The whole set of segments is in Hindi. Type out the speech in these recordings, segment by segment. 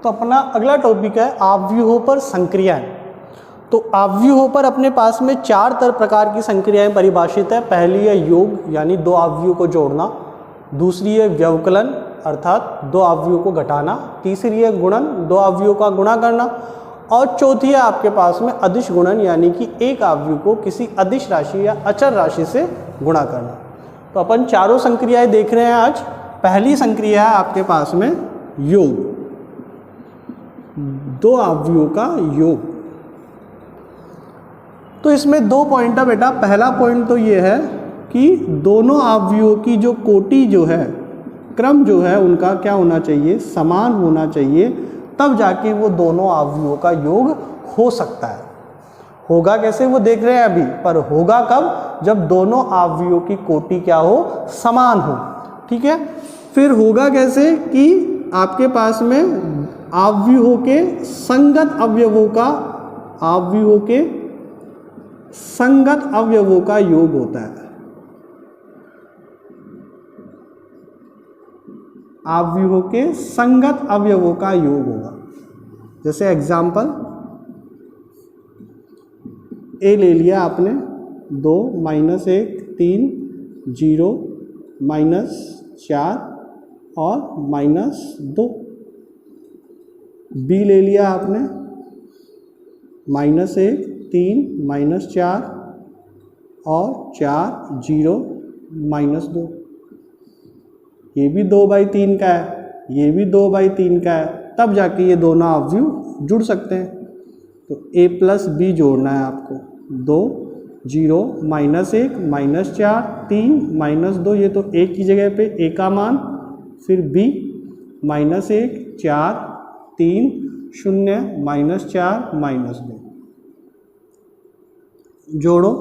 तो अपना अगला टॉपिक है आव्यूहों पर संक्रियाएं। तो आव्यूहों पर अपने पास में 4 प्रकार की संक्रियाएं परिभाषित है। पहली है योग यानी 2 आव्यूहों को जोड़ना, दूसरी है व्यवकलन अर्थात 2 आव्यूहों को घटाना, तीसरी है गुणन 2 आव्यूहों का गुणा करना, और चौथी है आपके पास में अदिश गुणन यानी कि एक आव्यूह को किसी अदिश राशि या अचर राशि से गुणा करना। तो अपन चारों संक्रियाएं देख रहे हैं आज। पहली संक्रिया है आपके पास में योग, 2 आव्यूहों का योग। तो इसमें 2 पॉइंट है बेटा। पहला पॉइंट तो ये है कि दोनों आव्यूहों की जो कोटि जो है, क्रम जो है उनका क्या होना चाहिए, समान होना चाहिए, तब जाके वो दोनों आव्यूहों का योग हो सकता है। होगा कैसे वो देख रहे हैं अभी, पर होगा कब, जब दोनों आव्यूहों की कोटि क्या हो, समान हो। ठीक है, फिर होगा कैसे कि आपके पास में आव्यूहों के संगत अवयवों का, आव्यूहों के संगत अवयवों का योग होता है। आव्यूहों के संगत अवयवों का योग होगा। जैसे एग्जाम्पल ए ले लिया आपने, 2 -1 3 0 -4 और -2। बी ले लिया आपने, -1 3 -4 और 4 0 -2। ये भी 2/3 का है, ये भी 2/3 का है, तब जाके ये दोनों आव्यूह जुड़ सकते हैं। तो a + b जोड़ना है आपको। 2 0 -1 -4 3 -2, ये तो a की जगह पे a का मान, फिर b -1 4 3 0 -4 -2 जोड़ो।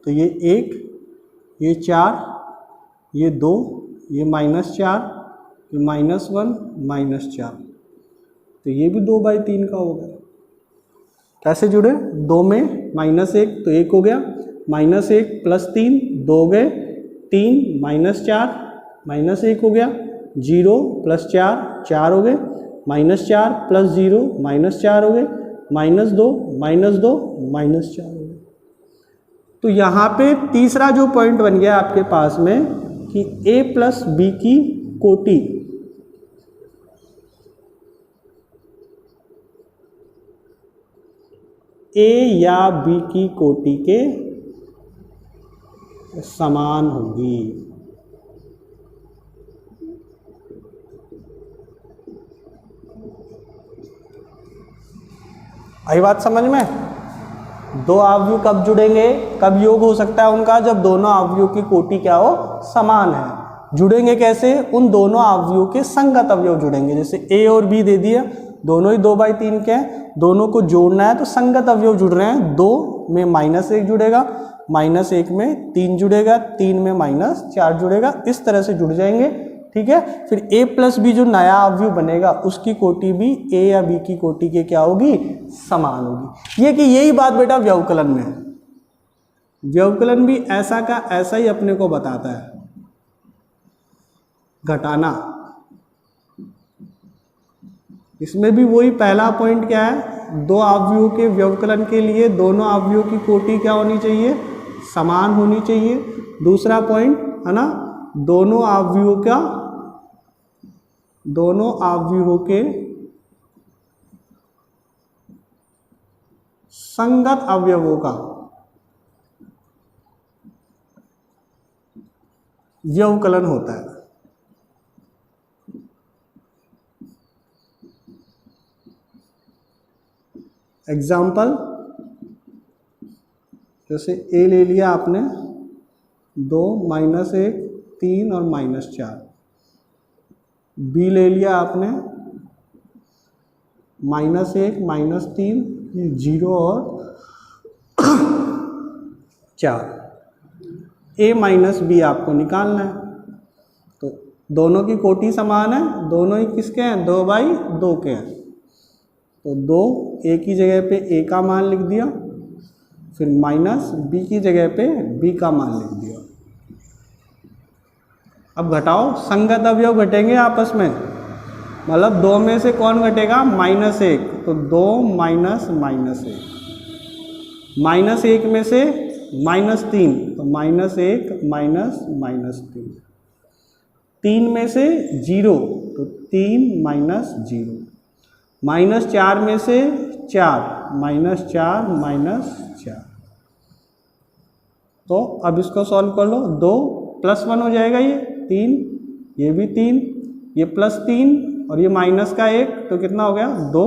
तो ये 1, ये 4, ये 2, ये -4, ये -1 -4, तो ये भी 2/3 का हो गया। कैसे जुड़े, 2 में -1 तो 1 हो गया, -1 + 3 2 हो गए, 3 -4 -1 हो गया, 0 + 4 4 हो गए, -4 + 0 -4 हो गए, -2 -2 -4 हो गए। तो यहाँ पे तीसरा जो पॉइंट बन गया आपके पास में कि a + b की कोटि a या b की कोटि के समान होगी। आई बात समझ में? 2 आव्यूह कब जुड़ेंगे, कब योग हो सकता है उनका, जब दोनों आव्यूहों की कोटि क्या हो, समान है। जुड़ेंगे कैसे, उन दोनों आव्यूहों के संगत अवयव जुड़ेंगे। जैसे a और b दे दिया, दोनों ही 2/3 के हैं, दोनों को जोड़ना है तो संगत अवयव जुड़ रहे हैं। 2 में -1 जुड़ेगा, -1 में 3 जुड़ेगा, 3 में -4 जुड़ेगा, इस तरह से जुड़ जाएंगे। ठीक है, फिर a + b जो नया अवयव बनेगा उसकी कोटि भी a या b की कोटि के क्या होगी, समान होगी। ये कि यही बात बेटा व्यवकलन में है। व्यवकलन भी ऐसा का ऐसा ही अपने को बताता है, घटाना। इसमें भी वही पहला पॉइंट क्या है, 2 आव्यूहों के व्यवकलन के लिए दोनों आव्यूहों की कोटि क्या होनी चाहिए, समान होनी चाहिए। दूसरा पॉइंट है ना, दोनों आव्यूहों के संगत अवयवों का व्यवकलन होता है। एग्जाम्पल जैसे a ले लिया आपने, 2 -1 3 और -4। b ले लिया आपने, -1 -3 0 और 4। a - b आपको निकालना है। तो दोनों की कोटि समान है, दोनों ही किसके हैं, 2/2 के हैं। तो 2 a की जगह पे a का मान लिख दिया, फिर -b की जगह पे b का मान लिख दिया। अब घटाओ, संगत अवयव घटेंगे आपस में, मतलब 2 में से कौन घटेगा, -1, तो 2 माइनस -1, -1 में से -3, तो -1 -3, 3 में से 0, तो 3 -0, -4 में से 4, -4 -4। तो अब इसको सॉल्व कर लो, 2 +1 हो जाएगा, ये 3, ये भी 3, ये +3 और ये -1, तो कितना हो गया 2,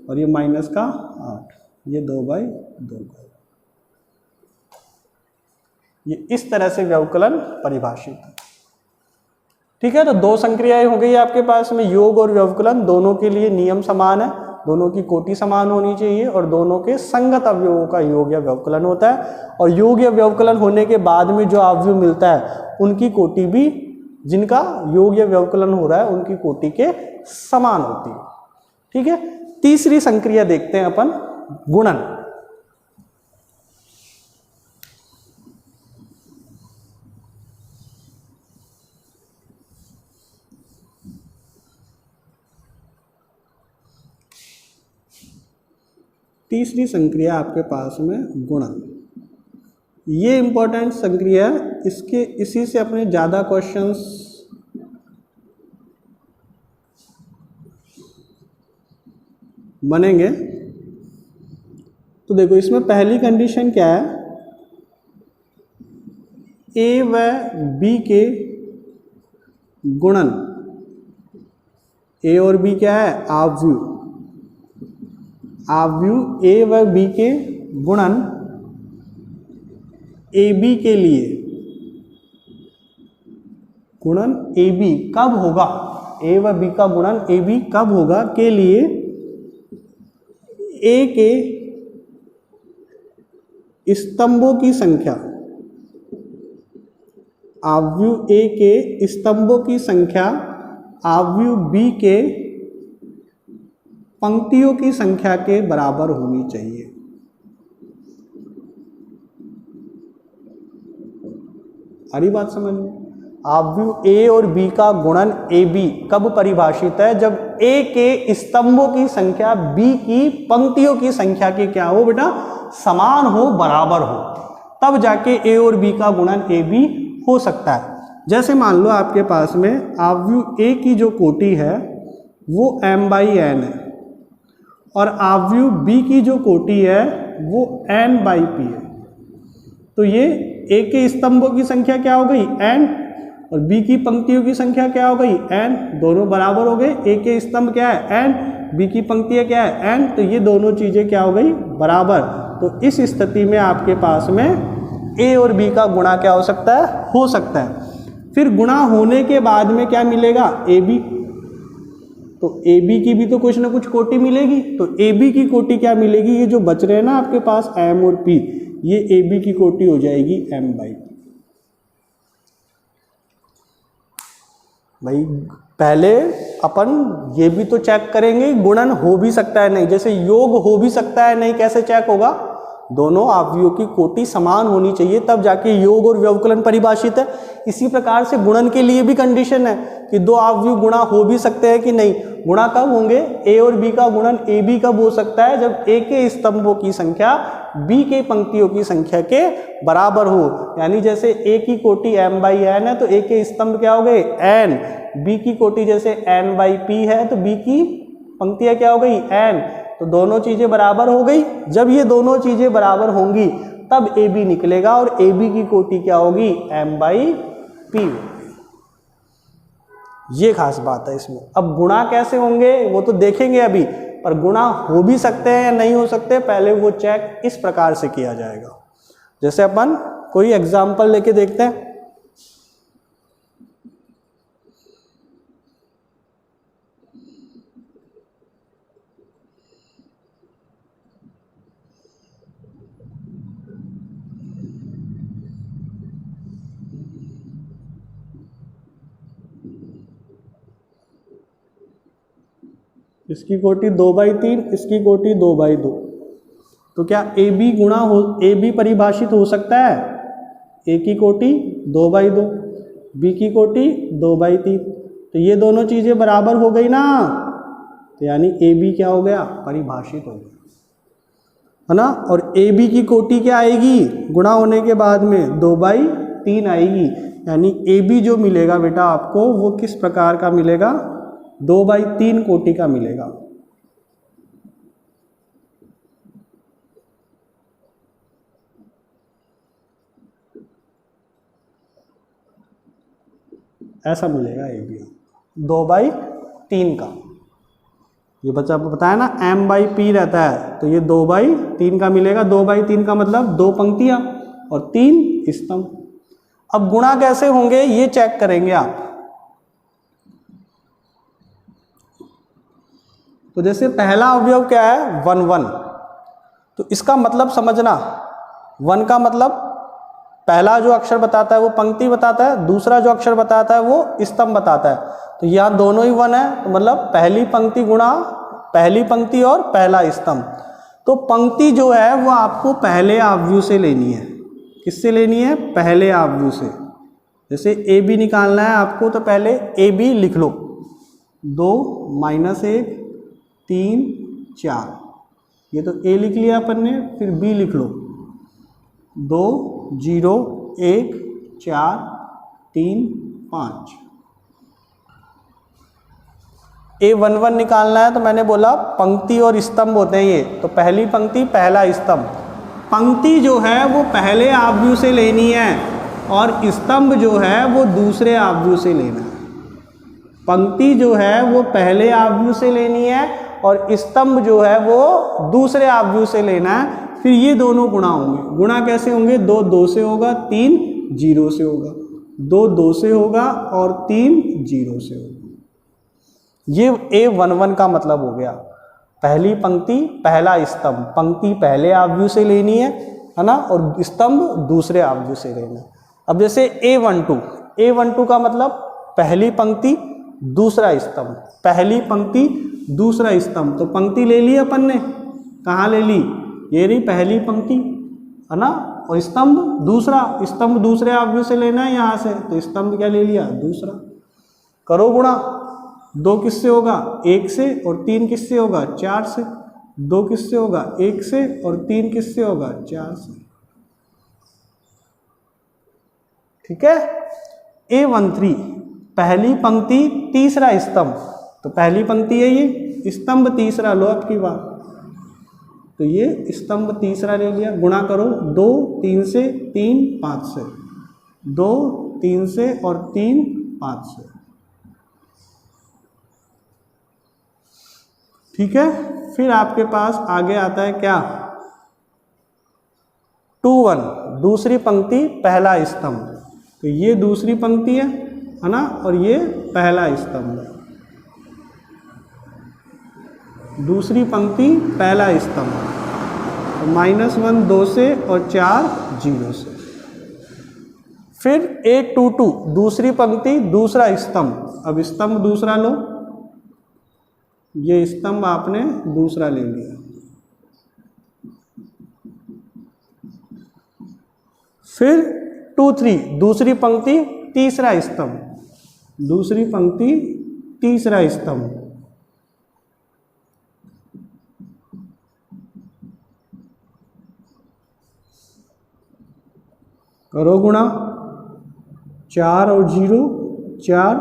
और ये -8, ये 2/2। ये इस तरह से व्यवकलन परिभाषित है। ठीक है, तो 2 संक्रियाएं हो गई आपके पास में, योग और व्यवकलन, दोनों के लिए नियम समान है, दोनों की कोटि समान होनी चाहिए और दोनों के संगत अवयवों का योग या व्यवकलन होता है। और योग या व्यवकलन होने के बाद में जो अवयव मिलता है उनकी कोटि भी, जिनका योग या व्यवकलन हो रहा है उनकी कोटि के समान होती है। ठीक है, तीसरी संक्रिया देखते हैं अपन, गुणन। तीसरी संक्रिया आपके पास में गुणन, ये इंपॉर्टेंट संक्रिया है, इसी से अपने ज़्यादा क्वेश्चंस बनेंगे। तो देखो इसमें पहली कंडीशन क्या है, ए व बी के गुणन, ए और बी क्या है, आव्यूह, आव्यूह ए व बी के गुणन ए बी के लिए, गुणन ए बी कब होगा, ए व बी का गुणन ए बी कब होगा के लिए ए के स्तंभों की संख्या, आव्यूह ए के स्तंभों की संख्या आव्यूह बी के पंक्तियों की संख्या के बराबर होनी चाहिए। अरे बात समझ में, आव्यूह ए और बी का गुणन ए बी कब परिभाषित है, जब ए के स्तंभों की संख्या बी की पंक्तियों की संख्या के क्या हो बेटा, समान हो, बराबर हो, तब जाके ए और बी का गुणन ए बी हो सकता है। जैसे मान लो आपके पास में आव्यूह ए की जो कोटि है वो m/n है और आव्यूह बी की जो कोटि है वो n/p है, तो ये ए के स्तंभों की संख्या क्या हो गई n और बी की पंक्तियों की संख्या क्या हो गई n, दोनों बराबर हो गए। ए के स्तंभ क्या है n, बी की पंक्तियाँ क्या है n, तो ये दोनों चीजें क्या हो गई बराबर। तो इस स्थिति में आपके पास में ए और बी का गुणा क्या हो सकता है, हो सकता है। फिर गुणा होने के बाद में क्या मिलेगा, ए बी, तो ए बी की भी तो कुछ ना कुछ कोटि मिलेगी, तो ए बी की कोटि क्या मिलेगी, ये जो बच रहे हैं ना आपके पास m और p, ये ए बी की कोटि हो जाएगी m/p। भाई पहले अपन ये भी तो चेक करेंगे गुणन हो भी सकता है नहीं, जैसे योग हो भी सकता है नहीं, कैसे चेक होगा, दोनों अवयवों की कोटि समान होनी चाहिए तब जाके योग और व्यवकलन परिभाषित है। इसी प्रकार से गुणन के लिए भी कंडीशन है कि दो अवयव गुणा हो भी सकते हैं कि नहीं। गुणा कब होंगे, ए और बी का गुणन ए बी कब हो सकता है, जब ए के स्तंभों की संख्या बी के पंक्तियों की संख्या के बराबर हो। यानी जैसे ए की कोटि m/n है तो ए के स्तंभ क्या हो गए n, बी की कोटि जैसे n/p है तो बी की पंक्तियां क्या हो गई n, तो दोनों चीजें बराबर हो गई। जब ये दोनों चीजें बराबर होंगी तब ए बी निकलेगा और ए बी की कोटि क्या होगी m/p। ये खास बात है इसमें। अब गुणा कैसे होंगे वो तो देखेंगे अभी, पर गुणा हो भी सकते हैं या नहीं हो सकते, पहले वो चेक इस प्रकार से किया जाएगा। जैसे अपन कोई एग्जाम्पल लेके देखते हैं। इसकी कोटि 2/3, इसकी कोटि 2/2, तो क्या ए बी गुणा हो, ए बी परिभाषित हो सकता है, ए की कोटि 2/2, बी की कोटि 2/3, तो ये दोनों चीज़ें बराबर हो गई ना, तो यानी ए बी क्या हो गया, परिभाषित हो गया, है ना। और ए बी की कोटि क्या आएगी, गुणा होने के बाद में 2/3 आएगी, यानी ए बी जो मिलेगा बेटा आपको वो किस प्रकार का मिलेगा, 2/3 कोटि का मिलेगा। ऐसा मिलेगा ए बी 2/3 का। ये बच्चा आपको बताया ना m/p रहता है, तो ये 2/3 का मिलेगा। 2/3 का मतलब 2 पंक्तियां और 3 स्तंभ। अब गुणा कैसे होंगे ये चेक करेंगे आप। तो जैसे पहला अवयव क्या है 1 1, तो इसका मतलब समझना, 1 का मतलब पहला जो अक्षर बताता है वो पंक्ति बताता है, दूसरा जो अक्षर बताता है वो स्तंभ बताता है। तो यहाँ दोनों ही 1 है, तो मतलब पहली पंक्ति गुणा पहली पंक्ति और पहला स्तंभ। तो पंक्ति जो है वो आपको पहले आव्यूह से लेनी है। किससे लेनी है, पहले आव्यूह से। जैसे ए बी निकालना है आपको, तो पहले ए बी लिख लो, 2 -1 3 4, ये तो ए लिख लिया अपन ने। फिर बी लिख लो, 2 0 1 4 3 5। A11 निकालना है, तो मैंने बोला पंक्ति और स्तंभ होते हैं ये, तो पहली पंक्ति पहला स्तंभ। पंक्ति जो है वो पहले आव्यूह से लेनी है और स्तंभ जो है वो दूसरे आव्यूह से लेना है। पंक्ति जो है वो पहले आव्यूह से लेनी है और स्तंभ जो है वो दूसरे आव्यूह से लेना है। फिर ये दोनों गुणा होंगे। गुणा कैसे होंगे, 2 2 से होगा, 3 0 से होगा, 2 2 से होगा और 3 0 से होगा। ये A11 का मतलब हो गया, पहली पंक्ति पहला स्तंभ। पंक्ति पहले आव्यूह से लेनी है ना, और स्तंभ दूसरे आव्यूह से लेना है। अब जैसे A12 का मतलब पहली पंक्ति दूसरा स्तंभ, पहली पंक्ति दूसरा स्तंभ। तो पंक्ति ले ली अपन ने, कहाँ ले ली, ये रही पहली पंक्ति, है ना, और स्तंभ दूसरा, स्तंभ दूसरे आव्यूह से लेना है यहाँ से, तो स्तंभ क्या ले लिया, दूसरा। करो गुणा, 2 किससे होगा, 1 से, और 3 किससे होगा, 4 से। 2 किससे होगा, 1 से, और 3 किससे होगा, 4 से। ठीक है। A13 पहली पंक्ति तीसरा स्तंभ, तो पहली पंक्ति है ये, स्तंभ तीसरा लो आपकी बात, तो ये स्तंभ तीसरा ले लिया। गुणा करो, 2 3 से, 3 5 से, 2 3 से और 3 5 से। ठीक है। फिर आपके पास आगे आता है क्या, 2 1 दूसरी पंक्ति पहला स्तंभ, तो ये दूसरी पंक्ति है ना, और ये पहला स्तंभ है। दूसरी पंक्ति पहला स्तंभ, तो -1 2 से और 4 0 से। फिर A22 दूसरी पंक्ति दूसरा स्तंभ, अब स्तंभ दूसरा लो, ये स्तंभ आपने दूसरा ले लिया। फिर 2 3 दूसरी पंक्ति तीसरा स्तंभ, दूसरी पंक्ति तीसरा स्तंभ। करो गुणा, 4 और 0 4,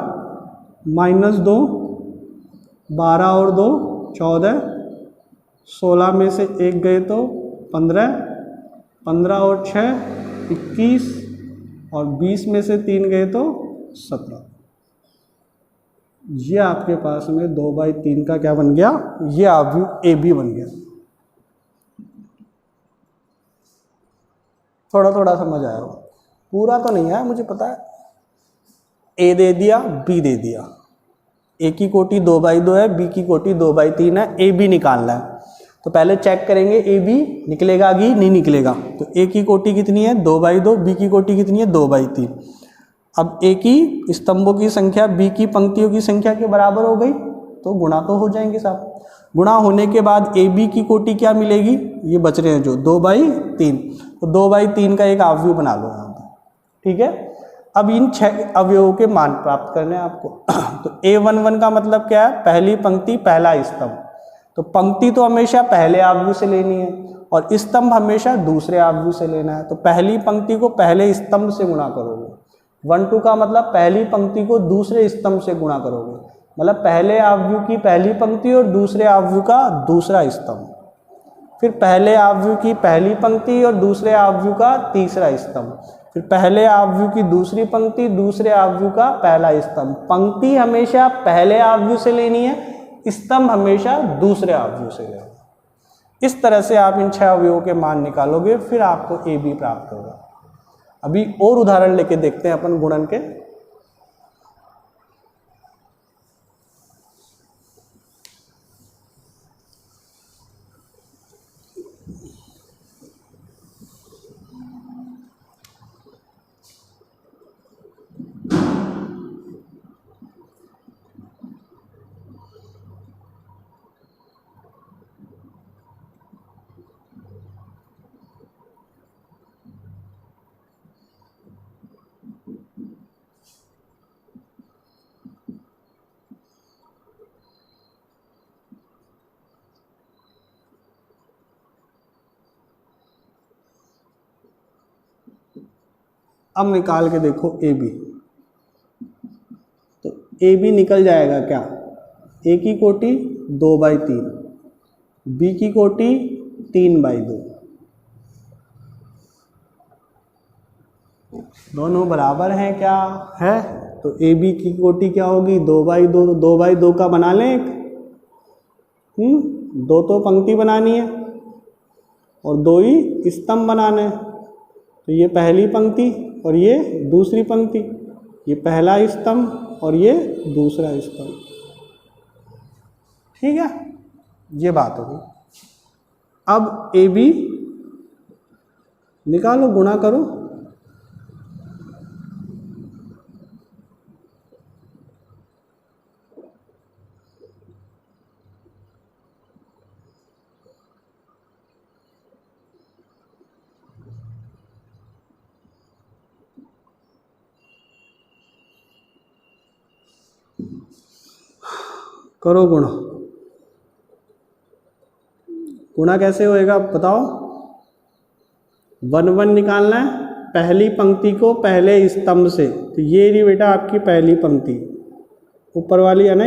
-2 12 और 2 14, 16 में से 1 गए तो 15, 15 और 6 21, और 20 में से 3 गए तो 17। ये आपके पास में 2/3 का क्या बन गया, ये आव्यूह ए बी बन गया। थोड़ा थोड़ा समझ आया, पूरा तो नहीं आया मुझे पता है। ए दे दिया, बी दे दिया, ए की कोटि 2/2 है, बी की कोटि 2/3 है, ए बी निकालना है। तो पहले चेक करेंगे ए बी निकलेगा कि नहीं निकलेगा। तो ए की कोटि कितनी है 2/2, बी की कोटि कितनी है 2/3। अब ए की स्तंभों की संख्या बी की पंक्तियों की संख्या के बराबर हो गई, तो गुणा तो हो जाएंगे साहब। गुणा होने के बाद ए बी की कोटि क्या मिलेगी, ये बच रहे हैं जो 2/3, तो 2/3 का एक आव्यूह बना लो यहाँ पर। ठीक है। अब इन 6 अवयवों के मान प्राप्त करने हैं आपको। तो A11 का मतलब क्या है? पहली पंक्ति पहला स्तंभ। तो पंक्ति तो हमेशा पहले आव्यूह से लेनी है और स्तंभ हमेशा दूसरे आव्यूह से लेना है। तो पहली पंक्ति को पहले स्तंभ से गुणा करोगे। 1 2 का मतलब पहली पंक्ति को दूसरे स्तंभ से गुणा करोगे, मतलब पहले आव्यूह की पहली पंक्ति और दूसरे आव्यूह का दूसरा स्तंभ। फिर पहले आव्यूह की पहली पंक्ति और दूसरे आव्यूह का तीसरा स्तंभ। फिर पहले आव्यूह की दूसरी पंक्ति, दूसरे आव्यूह का पहला स्तंभ। पंक्ति हमेशा पहले आव्यूह से लेनी है, स्तंभ हमेशा दूसरे आव्यूह से लेना है। इस तरह से आप इन 6 अवयवों के मान निकालोगे, फिर आपको AB प्राप्त होगा। अभी और उदाहरण लेके देखते हैं अपन गुणन के। अब निकाल के देखो AB। तो AB निकल जाएगा क्या? A की कोटि 2/3, B की कोटि 3/2, दोनों बराबर हैं क्या? है। तो AB की कोटि क्या होगी? 2/2। 2/2 का बना लें एक, 2 तो पंक्ति बनानी है और 2 ही स्तंभ बनाने हैं। तो ये पहली पंक्ति और ये दूसरी पंक्ति, ये पहला स्तंभ और ये दूसरा स्तंभ। ठीक है, ये बात होगी। अब AB निकालो, गुणा करो। करो गुणा। गुणा कैसे होएगा बताओ? 1 1 निकालना है पहली पंक्ति को पहले स्तंभ से। तो ये रही बेटा आपकी पहली पंक्ति, ऊपर वाली है ना,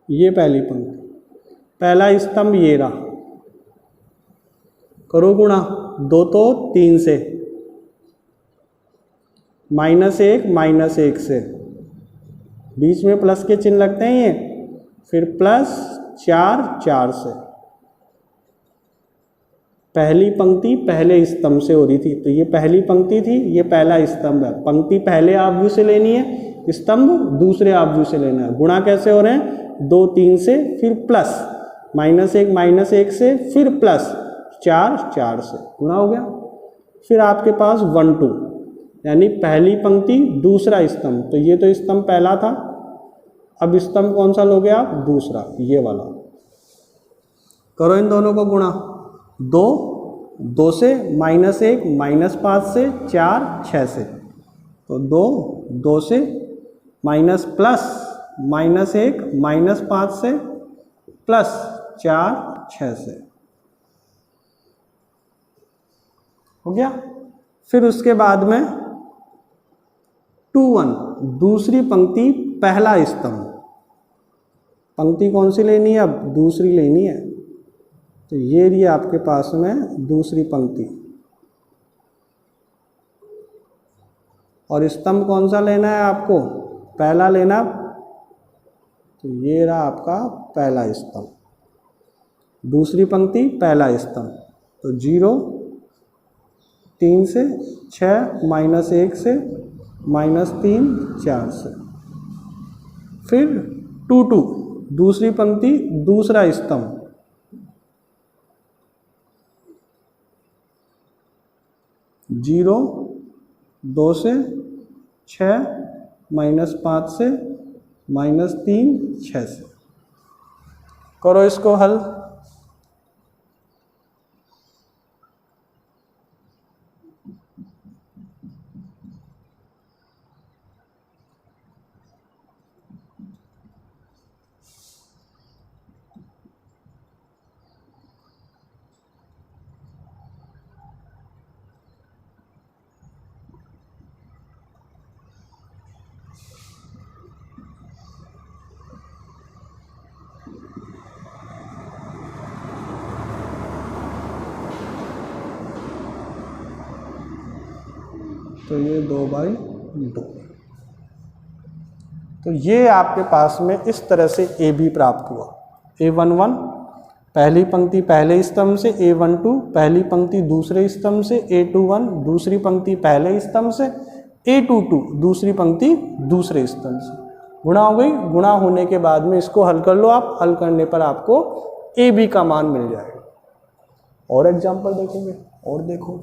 ये पहली पंक्ति, पहला स्तंभ ये रहा। करो गुणा, 2 तो 3 से, -1 से, बीच में प्लस के चिन्ह लगते हैं ये, फिर +4 4 से। पहली पंक्ति पहले स्तंभ से हो रही थी, तो ये पहली पंक्ति थी, ये पहला स्तंभ है। पंक्ति पहले आव्यूह से लेनी है, स्तंभ दूसरे आव्यूह से लेना है। गुणा कैसे हो रहे हैं? 2 3 से, फिर प्लस -1 से, फिर +4 4 से, गुणा हो गया। फिर आपके पास 1 2, यानी पहली पंक्ति दूसरा स्तंभ। तो ये तो स्तंभ पहला था, अब स्तंभ कौन सा लोगे आप? दूसरा, ये वाला। करो इन दोनों को गुणा। 2 से, -1 -5 से, 4 6 से। तो 2 से, -1 -5 से, +4 6 से, हो गया। फिर उसके बाद में 2 1, दूसरी पंक्ति पहला स्तंभ। पंक्ति कौन सी लेनी है? अब दूसरी लेनी है। तो ये रही आपके पास में दूसरी पंक्ति, और स्तंभ कौन सा लेना है आपको? पहला लेना। तो ये रहा आपका पहला स्तंभ, दूसरी पंक्ति पहला स्तंभ। तो 0 3 से, 6 -1 से, -3 4 से। फिर 2 2, दूसरी पंक्ति दूसरा स्तंभ। 0 2 से, 6 -5 से, -3 6 से। करो इसको हल। तो ये 2/2। तो ये आपके पास में इस तरह से ए बी प्राप्त हुआ। A11 पहली पंक्ति पहले स्तंभ से, A12 पहली पंक्ति दूसरे स्तंभ से, A21 दूसरी पंक्ति पहले स्तंभ से, A22 दूसरी पंक्ति दूसरे स्तंभ से। गुणा हो गई। गुणा होने के बाद में इसको हल कर लो आप। हल करने पर आपको ए बी का मान मिल जाएगा। और एग्जाम्पल देखोगे और देखो।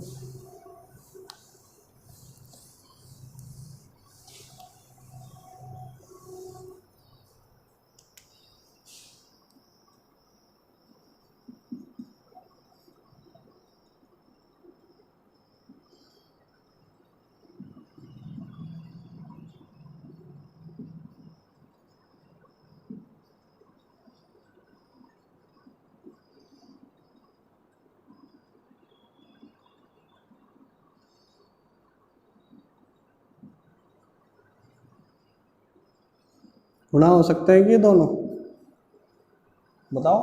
गुणा हो सकता है कि ये दोनों? बताओ।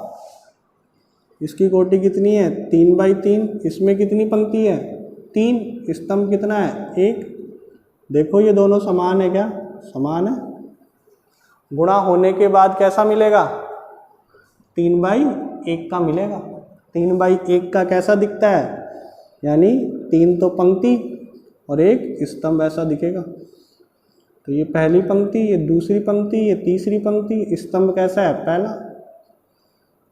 इसकी कोटि कितनी है? 3/3। इसमें कितनी पंक्ति है? 3। स्तंभ कितना है? 1। देखो ये दोनों समान है क्या? समान है। गुणा होने के बाद कैसा मिलेगा? 3/1 का मिलेगा। 3/1 का कैसा दिखता है? यानी 3 तो पंक्ति और 1 स्तंभ ऐसा दिखेगा। तो ये पहली पंक्ति, ये दूसरी पंक्ति, ये तीसरी पंक्ति, स्तंभ कैसा है? पहला।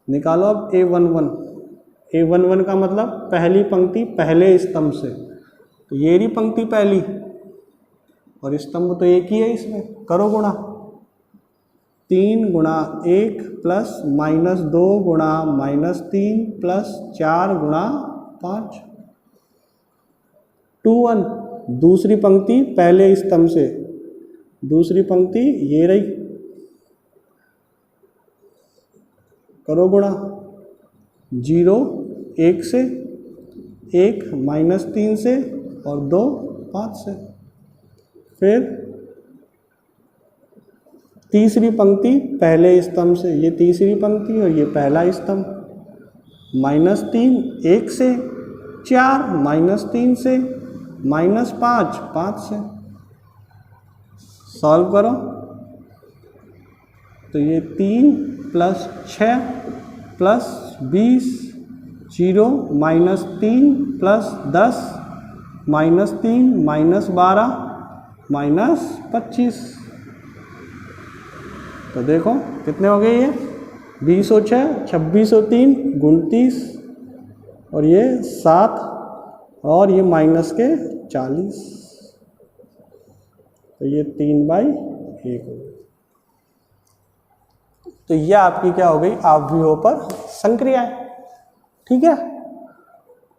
निकालो अब A11। A11 का मतलब पहली पंक्ति पहले स्तंभ से। तो ये रही पंक्ति पहली और स्तंभ तो एक ही है इसमें। करो गुणा। 3 गुणा 1 प्लस -2 गुणा -3 प्लस 4 गुणा 5। 21 दूसरी पंक्ति पहले स्तंभ से, दूसरी पंक्ति ये रही। करो गुणा। 0 1 से, 1 -3 से और 2 5 से। फिर तीसरी पंक्ति पहले स्तंभ से, ये तीसरी पंक्ति और ये पहला स्तंभ। -3 1 से, 4 -3 से, -5 5 से। सॉल्व करो तो ये 3 प्लस 6 प्लस 20, 0 -3 प्लस 10 -3 -12 -25। तो देखो कितने हो गए ये? 20 और 6 26 और 3 29 और ये 7 और ये माइनस के 40। तो ये 3/1 हो गई। तो ये आपकी क्या हो गई? आवयवों पर संक्रियाएं। ठीक है।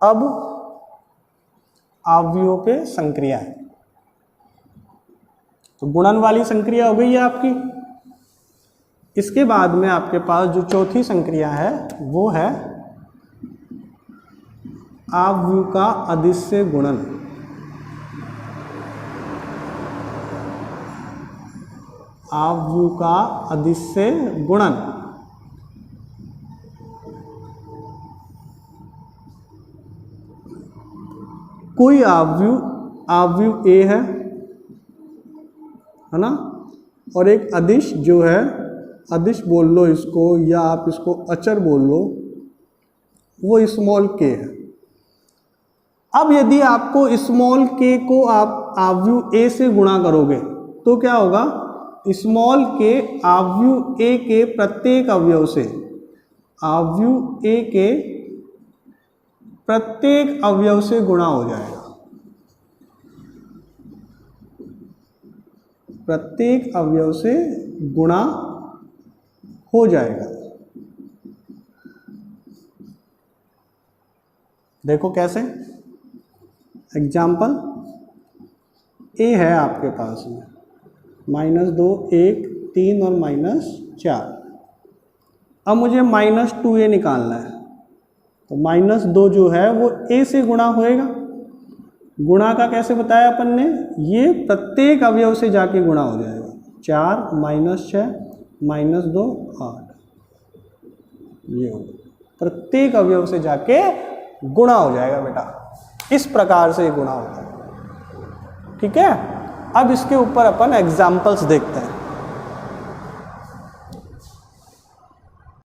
अब आवयवों पे संक्रियाएं। तो गुणन वाली संक्रिया हो गई है आपकी। इसके बाद में आपके पास जो चौथी संक्रिया है वो है आवयव का अदिश्य गुणन। आवयव का अदिश्य गुणन। कोई आवयव A है ना, और एक अदिश जो है, अदिश बोल लो इसको या आप इसको अचर बोल लो, वो स्मॉल k है। अब यदि आपको स्मॉल k को आप आवयव A से गुणा करोगे तो क्या होगा? स्मॉल k आवयव A के प्रत्येक अवयव से, आवयव A के प्रत्येक अवयव से गुणा हो जाएगा। प्रत्येक अवयव से गुणा हो जाएगा। देखो कैसे? एग्जाम्पल A है आपके पास में -2 1 3 और -4। अब मुझे -2A निकालना है। तो -2 जो है वो A से गुणा होएगा। गुणा का कैसे बताया अपन ने? ये प्रत्येक अवयव से जाके गुणा हो जाएगा। 4 -6 -2 8, ये होगा। प्रत्येक अवयव से जाके गुणा हो जाएगा बेटा। इस प्रकार से गुणा होता है। ठीक है। अब इसके ऊपर अपन एग्जाम्पल्स देखते हैं।